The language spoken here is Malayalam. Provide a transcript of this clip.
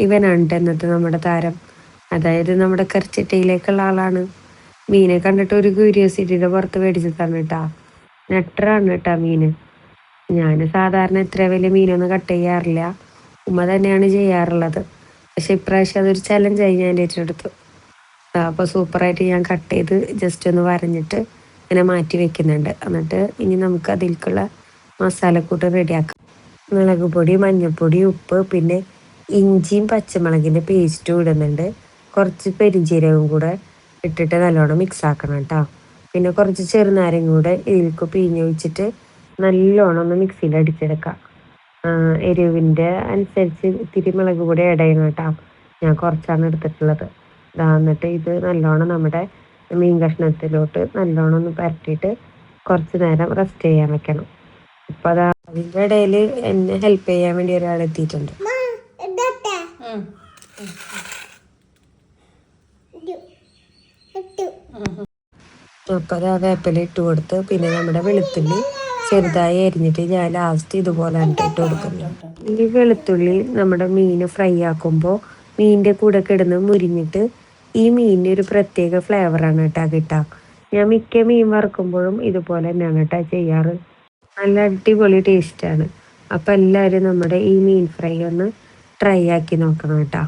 ഇവനാണ് ട്ടോ ഇന്നത്തെ നമ്മുടെ താരം. അതായത് നമ്മുടെ കറിച്ചട്ടയിലേക്കുള്ള ആളാണ്. മീനെ കണ്ടിട്ട് ഒരു ക്യൂരിയോസിറ്റിയുടെ പുറത്ത് മേടിച്ചതാണ് കേട്ടാ. നെട്ടറാണ് കേട്ടാ മീന്. ഞാൻ സാധാരണ ഇത്ര വലിയ മീനൊന്നും കട്ട് ചെയ്യാറില്ല. ഉമ്മ തന്നെയാണ് ചെയ്യാറുള്ളത്. പക്ഷെ ഇപ്രാവശ്യം അതൊരു ചലഞ്ചായി ഞാൻ ഏറ്റെടുത്തു. അപ്പോൾ സൂപ്പറായിട്ട് ഞാൻ കട്ട് ചെയ്ത് ജസ്റ്റ് ഒന്ന് വരഞ്ഞിട്ട് ഇങ്ങനെ മാറ്റി വെക്കുന്നുണ്ട്. എന്നിട്ട് ഇനി നമുക്ക് അതിലേക്കുള്ള മസാലക്കൂട്ട് റെഡിയാക്കാം. മുളക് പൊടി, മഞ്ഞൾപ്പൊടി, ഉപ്പ്, പിന്നെ ഇഞ്ചിയും പച്ചമുളകിൻ്റെ പേസ്റ്റും ഇടുന്നുണ്ട്. കുറച്ച് പെരിഞ്ജീരകവും കൂടെ ഇട്ടിട്ട് നല്ലോണം മിക്സ് ആക്കണം കേട്ടോ. പിന്നെ കുറച്ച് ചെറുനാരങ്ങ കൂടെ ഇതിലേക്ക് പിഴിഞ്ഞൊഴിച്ചിട്ട് നല്ലോണം ഒന്ന് മിക്സിയിൽ അടിച്ചെടുക്കാം. എരിവിൻ്റെ അനുസരിച്ച് ഇത്തിരി മുളക് പൊടി ആഡ് ചെയ്യണം കേട്ടോ. ഞാൻ കുറച്ചാണ് എടുത്തിട്ടുള്ളത്. എന്നിട്ട് ഇത് നല്ലോണം നമ്മുടെ മീൻ കഷ്ണത്തിലോട്ട് നല്ലോണം ഒന്ന് പരട്ടിയിട്ട് കുറച്ച് നേരം റെസ്റ്റ് ചെയ്യാൻ വെക്കണം. അപ്പോൾ അതാ അതിൻ്റെ ഇടയിൽ എന്നെ ഹെൽപ്പ് ചെയ്യാൻ വേണ്ടി ഒരാൾ എത്തിയിട്ടുണ്ട്. അപ്പോൾ അത് ആ വേപ്പില ഇട്ട് കൊടുത്ത് പിന്നെ നമ്മുടെ വെളുത്തുള്ളി ചെറുതായി അരിഞ്ഞിട്ട് ഞാൻ ലാസ്റ്റ് ഇതുപോലെ ഇട്ട് കൊടുക്കുന്നു. ഈ വെളുത്തുള്ളി നമ്മുടെ മീൻ ഫ്രൈ ആക്കുമ്പോൾ മീനിൻ്റെ കൂടെ കിടന്ന് മുരിഞ്ഞിട്ട് ഈ മീനിന് ഒരു പ്രത്യേക ഫ്ലേവറാണ് കേട്ടോ കിട്ടുക. ഞാൻ മിക്ക മീൻ വറുക്കുമ്പോഴും ഇതുപോലെ തന്നെയാണ് കേട്ടോ ചെയ്യാറ്. നല്ല അടിപൊളി ടേസ്റ്റാണ്. അപ്പം എല്ലാവരും നമ്മുടെ ഈ മീൻ ഫ്രൈ ഒന്ന് ട്രൈ ആക്കി നോക്കണം കേട്ടോ.